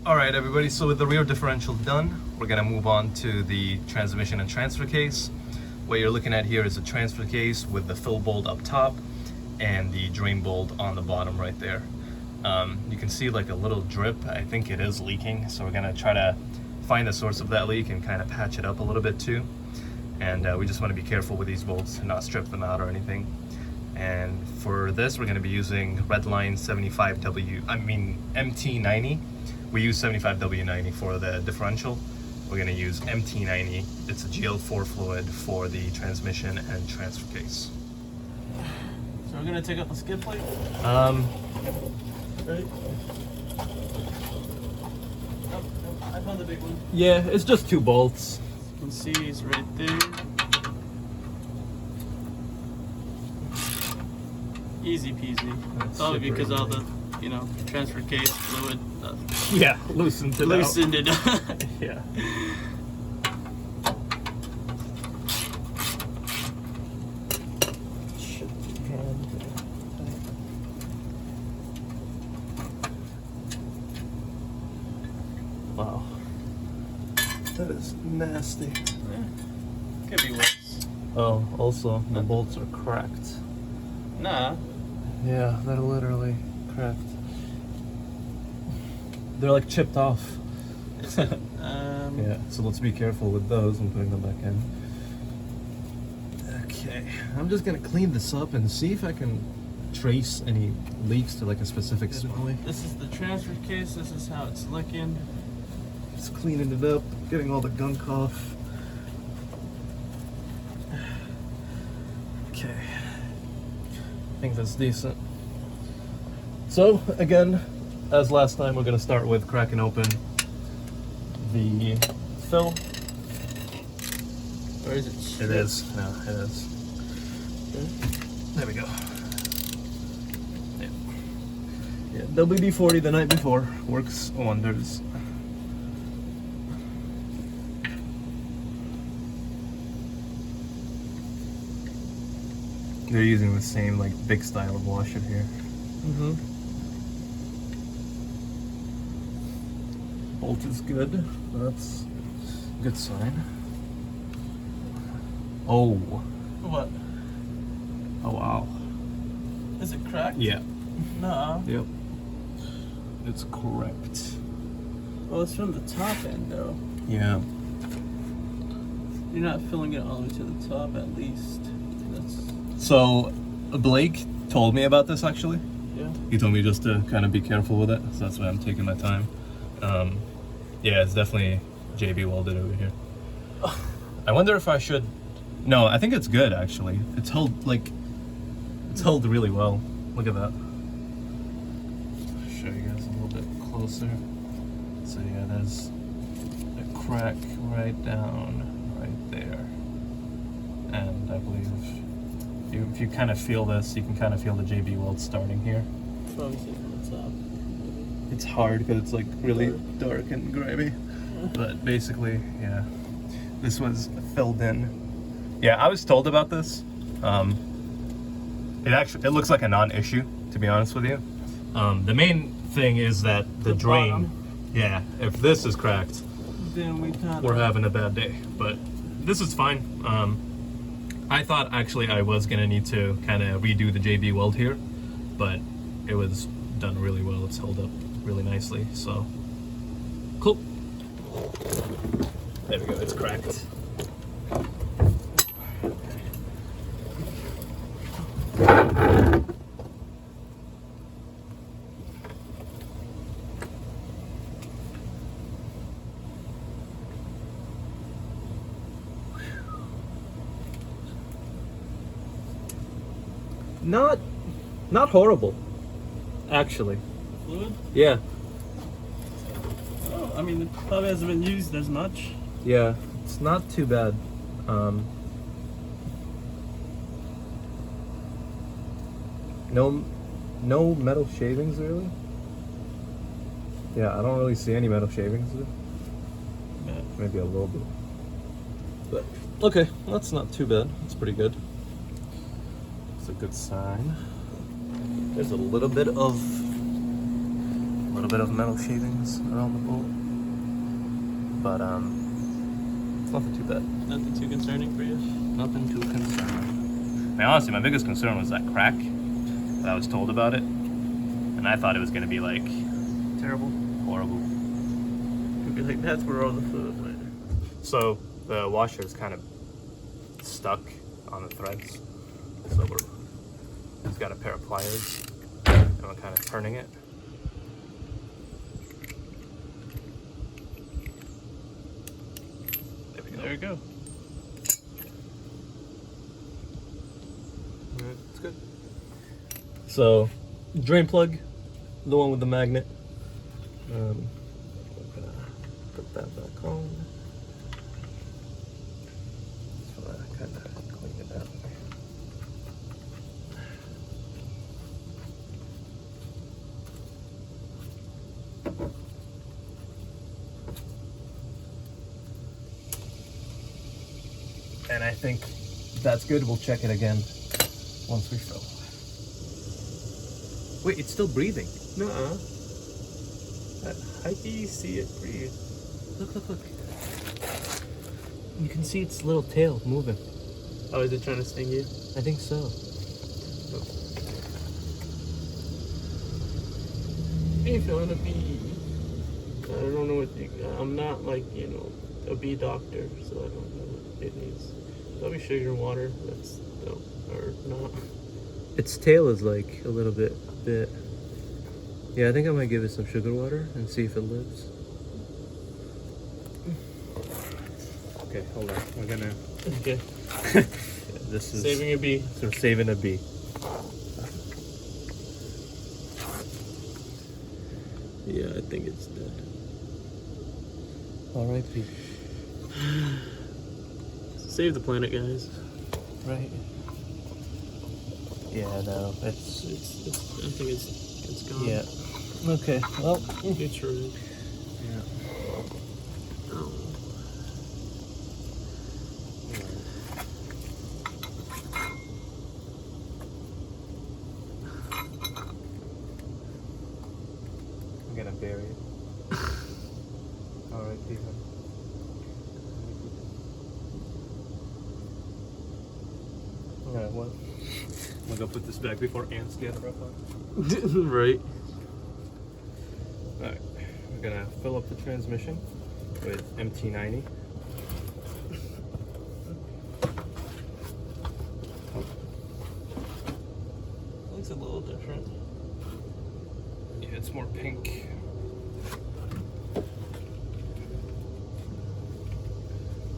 Alright everybody, so with the rear differential done, we're going to move on to the transmission and transfer case. What you're looking at here is a transfer case with the fill bolt up top and the drain bolt on the bottom right there. You can see like a little drip. I think it is leaking, so we're going to try to find the source of that leak and kind of patch it up a little bit too. And we just want to be careful with these bolts and not strip them out or anything. And for this, we're going to be using Redline MT-90. We use 75W90 for the differential. We're going to use MT-90. It's a GL4 fluid for the transmission and transfer case. So we're going to take out the skid plate? Right? Oh, I found the big one. Yeah, it's just 2 bolts. You can see it's right there. Easy peasy. That's probably because all the, transfer case fluid. Yeah, loosened it out. Yeah. Wow. That is nasty. Yeah. Could be worse. Oh, also, the bolts are cracked. Nah. Yeah, they're literally cracked. They're like chipped off. Yeah, so let's be careful with those and putting them back in. Okay, I'm just gonna clean this up and see if I can trace any leaks to like a specific spot. This is the transfer case, this is how it's looking. Just cleaning it up, getting all the gunk off. Okay. I think that's decent. So again, as last time, we're going to start with cracking open the fill. Or is it? It is. No, it is. Okay. There we go. Yeah, WD-40 the night before works wonders. They're using the same like big style of washer here. Mm-hmm. Bolt is good. That's a good sign. Oh. What? Oh wow. Is it cracked? Yeah. No. Yep. It's correct. Well, it's from the top end though. Yeah. You're not filling it all the way to the top at least. So Blake told me about this actually. Yeah. He told me just to kind of be careful with it, so that's why I'm taking my time. Yeah, it's definitely JB welded over here. I wonder if I should. No, I think it's good actually. It's held really well. Look at that. I'll show you guys a little bit closer. So yeah, there's a crack right down right there, and I believe if you kind of feel this, you can kind of feel the JB weld starting here. Probably from the top. It's hard because it's like really dark and grimy, but basically, yeah, this was filled in. Yeah, I was told about this. It looks like a non-issue, to be honest with you. The main thing is that the drain. Bottom. Yeah, if this is cracked, then we're having a bad day. But this is fine. I thought actually I was gonna need to kind of redo the JB weld here, but it was done really well. It's held up really nicely, so cool. There we go, it's cracked. Not horrible, actually. Fluid? Yeah. Oh, I mean, it probably hasn't been used as much. Yeah, it's not too bad. No metal shavings really. Yeah, I don't really see any metal shavings. Yeah. Maybe a little bit. But okay, that's not too bad. That's pretty good. It's a good sign. There's a little bit of little bit of metal shavings around the bolt, but it's nothing too bad. Nothing too concerning for you? Nothing too concerning. I mean, honestly, my biggest concern was that crack that I was told about it, and I thought it was gonna be like Terrible. horrible. You'd be like, that's where all the fluid went. So the washer is kind of stuck on the threads, so it's got a pair of pliers, and we're kind of turning it. There we go. There you go. Alright, it's good. So, drain plug, the one with the magnet. We're gonna put that back on. So I kind of clean it out. And I think that's good. We'll check it again once we fill. Wait, it's still breathing. Nuh-uh. How can you see it breathe? Look. You can see its little tail moving. Oh, is it trying to sting you? I think so. Hey, feeling a bee. I don't know what I'm not like, a bee doctor, so I don't know what it needs. Probably sugar and water. That's no, or not. Its tail is like a little bit. Yeah, I think I might give it some sugar water and see if it lives. Okay, hold on. We're gonna. Okay. This is Saving a bee. So we're saving a bee. Yeah, I think it's dead. All right, bee. Save the planet, guys. Right. Yeah, no, it's I think it's gone. yeah. Okay, well, It's red. yeah. Oh. I'm gonna bury it. All right, Peter. Alright, well, I'm gonna go put this back before ants get rough on. Right. Alright, we're gonna fill up the transmission with MT-90. Looks a little different. Yeah, it's more pink.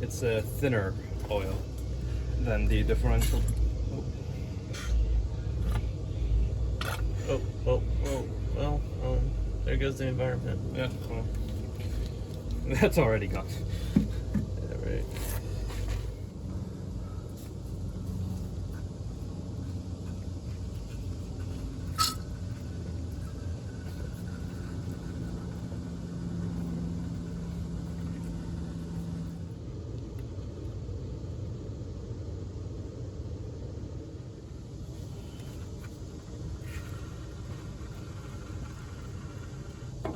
It's a thinner oil than the differential. Well, there goes the environment. Yeah, well, that's already gone. Yeah, right.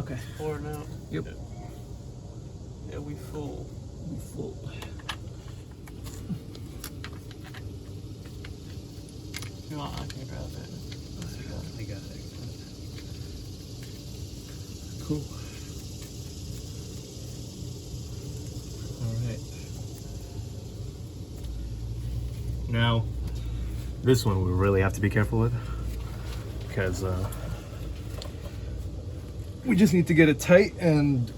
Okay. Pour now. Yep. Yeah, we full. We full. If you want, I can grab it. I got it. Cool. Alright. Now, this one we really have to be careful with because we just need to get it tight and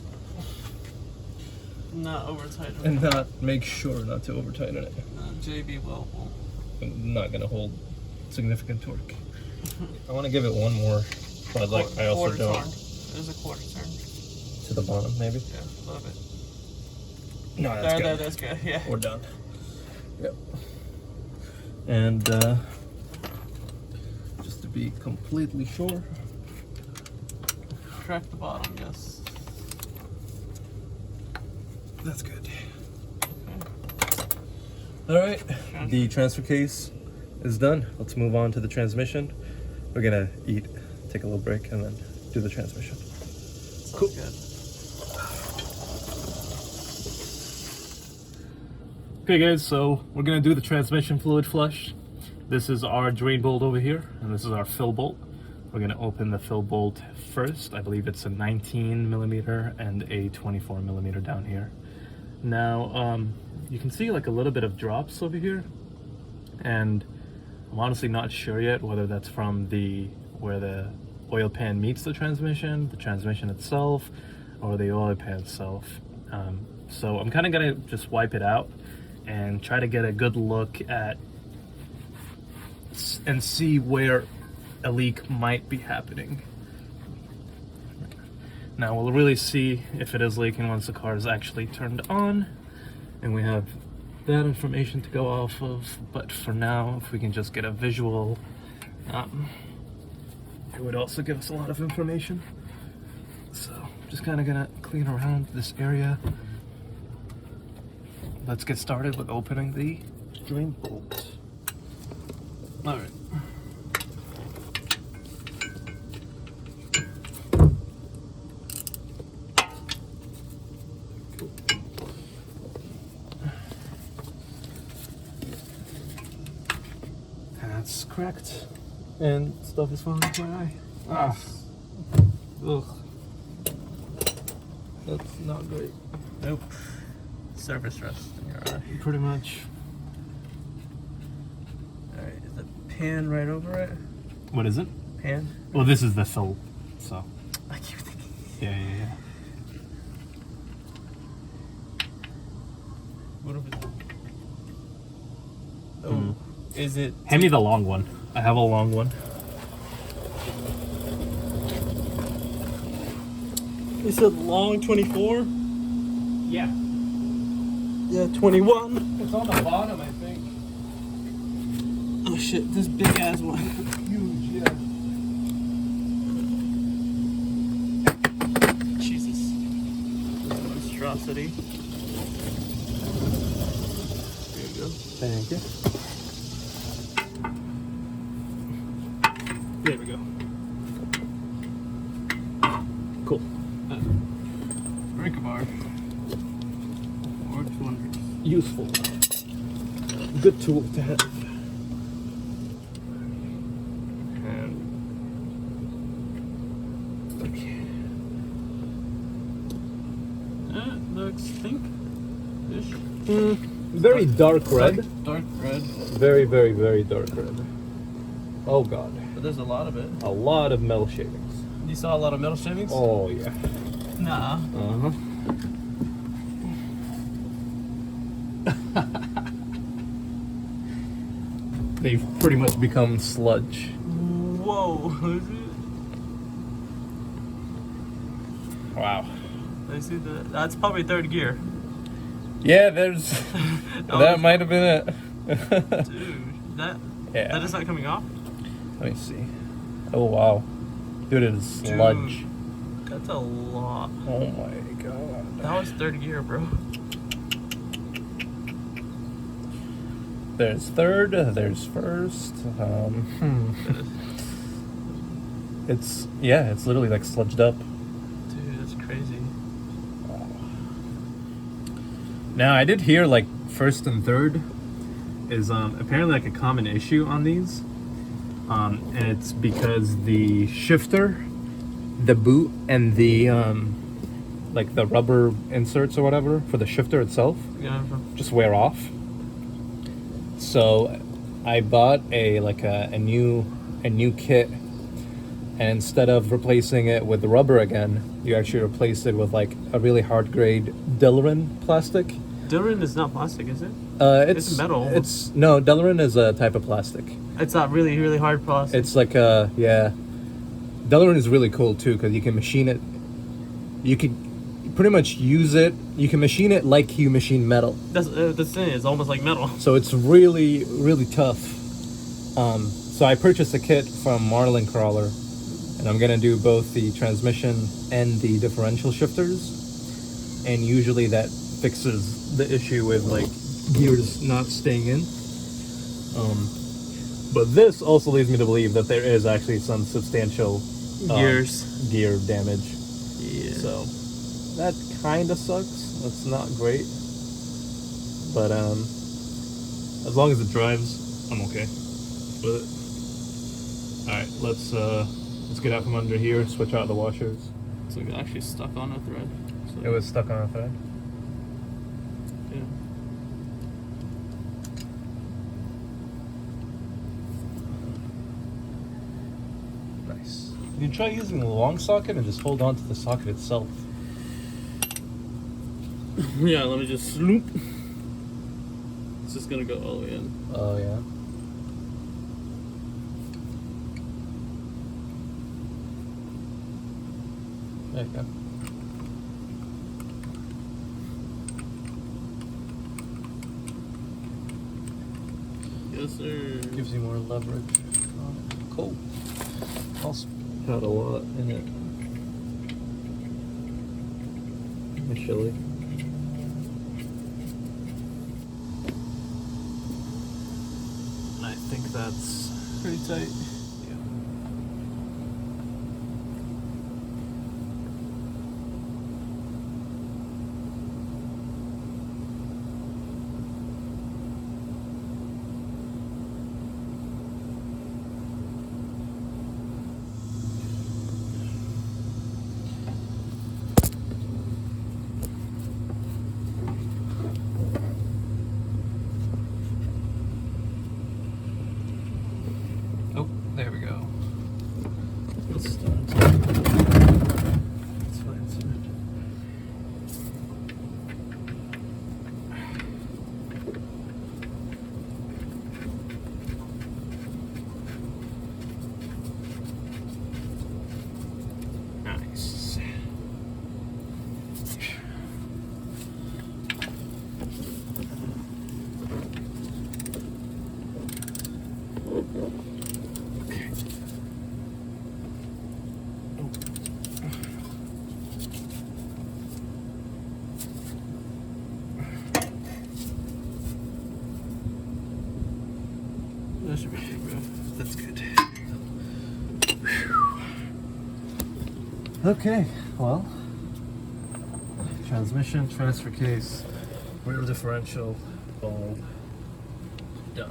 Not over tight. not make sure not to over tighten it. JB will. I'm not gonna hold significant torque. I want to give it one more, but like I also Quarter don't. turn. There's a quarter turn. To the bottom, maybe. Yeah, a little bit. No, that's good. That's good. Yeah. We're done. Yep. And just to be completely sure, Crack the bottom. Yes. that's good. Okay. All right, the transfer case is done. Let's move on to the transmission. We're gonna eat, take a little break, and then do the transmission. Cool. Good. Okay guys, so we're gonna do the transmission fluid flush. This is our drain bolt over here, and this is our fill bolt. We're gonna open the fill bolt first. I believe it's a 19 millimeter and a 24 millimeter down here. Now, you can see like a little bit of drops over here, and I'm honestly not sure yet whether that's from where the oil pan meets the transmission itself, or the oil pan itself. So I'm kind of gonna just wipe it out and try to get a good look at and see where a leak might be happening. Now we'll really see if it is leaking once the car is actually turned on and we have that information to go off of, but for now, if we can just get a visual, it would also give us a lot of information. So just kind of gonna clean around this area. Let's get started with opening the drain bolt. All right. That's cracked, and stuff is falling into my eye. Ah, ugh. That's not great. Nope. Surface rust in your eye. Pretty much. Alright, is the pan right over it? What is it? Pan? Well, this is the fill, so. I keep thinking. Yeah. What if it's... Oh, is it... Hand me the long one. I have a long one. You said long 24? Yeah. Yeah, 21. It's on the bottom, I think. Oh shit, this big ass one. Huge, yeah. Jesus. Monstrosity. There you go. Thank you. There we go. Cool. Brake bar. Works wonders. Useful. Good tool to have. And okay. That looks pink-ish. Very dark red. Dark red. Very, very, very dark red. Oh god. But there's a lot of it. A lot of metal shavings. You saw a lot of metal shavings? Oh yeah. Nah. Uh-huh. They've pretty much become sludge. Whoa. Is it? Wow. I see that. That's probably third gear. Yeah, there's that might have been it. Dude, that Yeah. is not coming off? Let me see. Oh wow. Dude, it is sludge. Dude, that's a lot. Oh my god. That was third gear, bro. There's third, there's first. It's literally like sludged up. Dude, that's crazy. Now I did hear like first and third is apparently like a common issue on these, and it's because the shifter, the boot, and the like the rubber inserts or whatever for the shifter itself just wear off. So I bought a new kit, and instead of replacing it with the rubber again, you actually replace it with like a really hard grade Delrin plastic. Delrin is not plastic, is it? It's metal. No, Delrin is a type of plastic. It's not really, really hard plastic. It's like Delrin is really cool too because you can machine it. You can pretty much use it. You can machine it like you machine metal. That's the thing. It's almost like metal. So it's really, really tough. So I purchased a kit from Marlin Crawler, and I'm gonna do both the transmission and the differential shifters. And usually that fixes the issue with like gears not staying in. But this also leads me to believe that there is actually some substantial Gears. gear damage. Yeah. So that kind of sucks. That's not great. But as long as it drives, I'm okay with it. All right, let's get out from under here. Switch out the washers. It's like actually stuck on a thread. So, It was stuck on a thread. yeah. Nice. You can try using the long socket and just hold on to the socket itself. Yeah, let me just sloop. It's just gonna go all the way in. Oh yeah. There you go. Yes, sir. Gives you more leverage on it. Cool. Also had a lot in it initially. And I think that's Pretty tight. yeah. Oh, there we go. Let's start. That's fine, sir. Nice. That should be big, bro. That's good. Okay, well, transmission, transfer case, rear differential, bulb, done.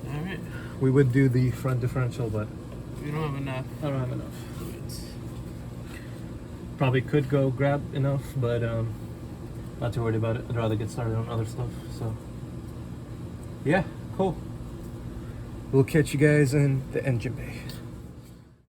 Alright. We would do the front differential, but We don't have enough. I don't have enough. Probably could go grab enough, but not too worried about it. I'd rather get started on other stuff. So yeah, cool. We'll catch you guys in the engine bay.